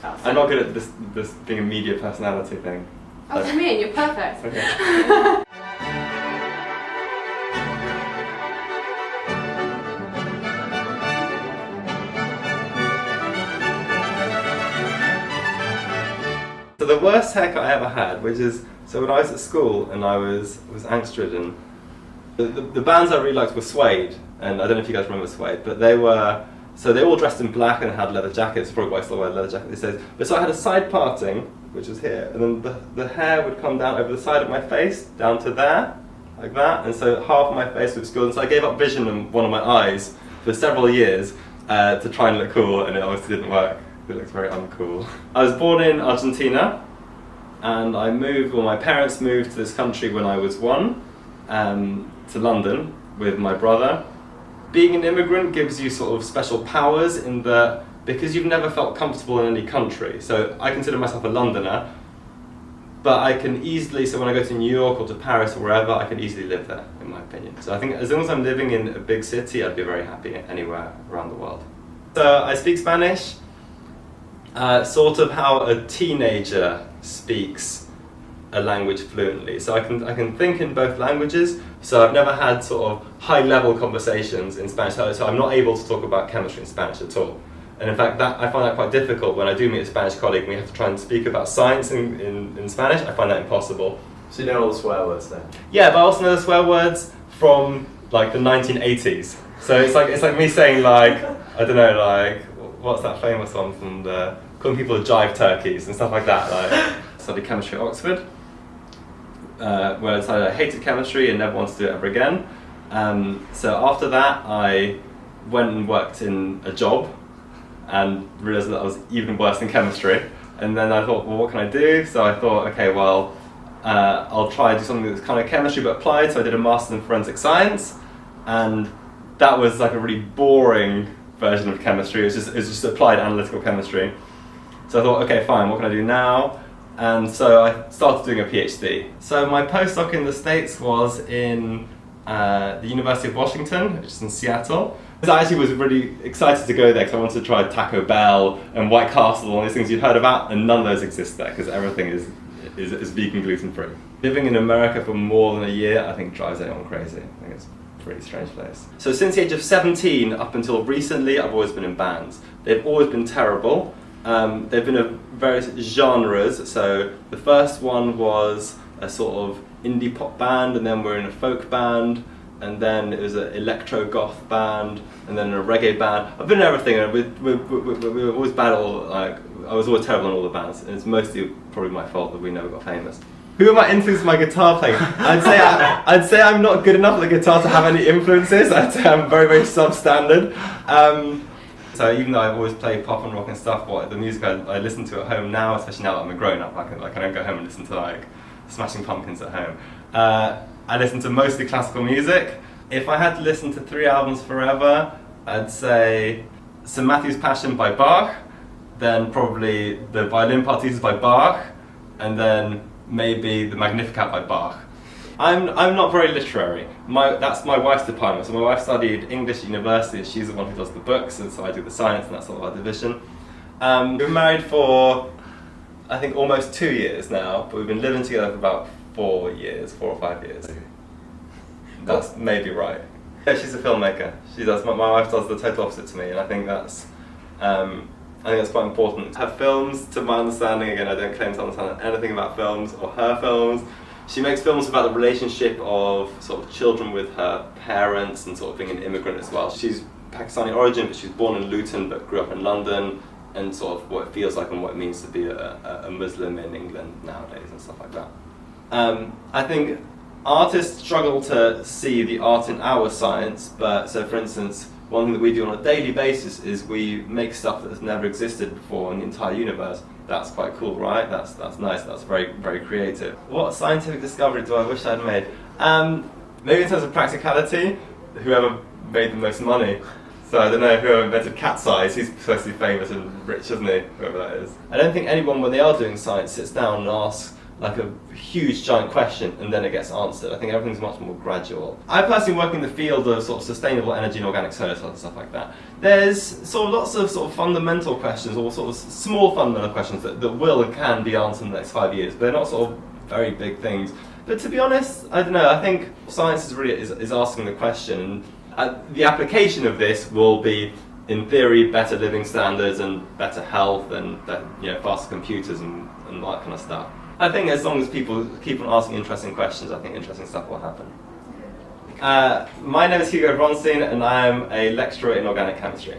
I'm not good at this being a media personality thing. Oh, what do you mean? You're perfect. Okay. So the worst haircut I ever had, which is, so when I was at school and I was angst-ridden, the bands I really liked were Suede, and I don't know if you guys remember Suede, but they were, so they all dressed in black and had leather jackets, probably why I still wear leather jacket these days. But so I had a side parting, which was here, and then the hair would come down over the side of my face, down to there, like that, and so half of my face was gone, so I gave up vision in one of my eyes for several years to try and look cool, and it obviously didn't work. It looks very uncool. I was born in Argentina, and I moved, well, my parents moved to this country when I was 1, to London with my brother. Being an immigrant gives you sort of special powers in that, because you've never felt comfortable in any country. So I consider myself a Londoner, but I can easily, so when I go to New York or to Paris or wherever, I can easily live there, in my opinion. So I think as long as I'm living in a big city, I'd be very happy anywhere around the world. So I speak Spanish. Sort of how a teenager speaks a language fluently. So I can think in both languages. So I've never had sort of high-level conversations in Spanish. So I'm not able to talk about chemistry in Spanish at all. And in fact, I find that quite difficult when I do meet a Spanish colleague and we have to try and speak about science in Spanish. I find that impossible. So you know all the swear words then? Yeah, but I also know the swear words from like the 1980s. So it's like me saying like, I don't know, like, what's that famous one from calling people jive turkeys and stuff like that. Like, I studied chemistry at Oxford, where I decided I hated chemistry and never wanted to do it ever again. So after that, I went and worked in a job and realised that I was even worse than chemistry. And then I thought, well, what can I do? So I thought, okay, well, I'll try to do something that's kind of chemistry but applied. So I did a master's in forensic science, and that was like a really boring version of chemistry. It was just applied analytical chemistry. So I thought, okay, fine, what can I do now? And so I started doing a PhD. So my postdoc in the States was in the University of Washington, which is in Seattle. I actually was really excited to go there because I wanted to try Taco Bell and White Castle and all these things you'd heard about, and none of those exist there because everything is vegan, gluten-free. Living in America for more than a year, I think, drives anyone crazy. I think it's a pretty strange place. So since the age of 17 up until recently, I've always been in bands. They've always been terrible. They've been of various genres. So the first one was a sort of indie pop band, and then we're in a folk band, and then it was an electro goth band, and then a reggae band. I've been in everything, and we were always bad at all. Like, I was always terrible in all the bands, and it's mostly probably my fault that we never got famous. Who are my influences? My guitar playing. I'd say I'm not good enough at the guitar to have any influences. I'd say I'm very, very substandard. So even though I've always played pop and rock and stuff, the music I listen to at home now, especially now that I'm a grown up, I don't go home and listen to like Smashing Pumpkins at home. I listen to mostly classical music. If I had to listen to 3 albums forever, I'd say St. Matthew's Passion by Bach, then probably the Violin Partitas by Bach, and then maybe the Magnificat by Bach. I'm not very literary. That's my wife's department. So my wife studied English at university. She's the one who does the books, and so I do the science, and that's sort of our division. We've been married for, I think, almost 2 years now, but we've been living together for about 4 or 5 years. That's maybe right. Yeah, she's a filmmaker. She does. My wife does the total opposite to me, and I think that's quite important. Her films, to my understanding, again, I don't claim to understand anything about films or her films. She makes films about the relationship of sort of children with her parents and sort of being an immigrant as well. She's Pakistani origin, but she was born in Luton but grew up in London, and sort of what it feels like and what it means to be a Muslim in England nowadays and stuff like that. I think artists struggle to see the art in our science, but so for instance, one thing that we do on a daily basis is we make stuff that has never existed before in the entire universe. That's quite cool, right? That's nice, that's very, very creative. What scientific discovery do I wish I'd made? Maybe in terms of practicality, whoever made the most money. So I don't know, whoever invented cat's eyes, he's supposed to be famous and rich, isn't he? Whoever that is. I don't think anyone, when they are doing science, sits down and asks, like a huge giant question and then it gets answered. I think everything's much more gradual. I personally work in the field of sort of sustainable energy and organic solar cells and stuff like that. There's sort of lots of sort of fundamental questions, or sort of small fundamental questions that will and can be answered in the next 5 years. But they're not sort of very big things. But to be honest, I don't know, I think science is really is asking the question. The application of this will be, in theory, better living standards and better health and faster computers and all that kind of stuff. I think as long as people keep on asking interesting questions, I think interesting stuff will happen. My name is Hugo Bronstein and I am a lecturer in organic chemistry.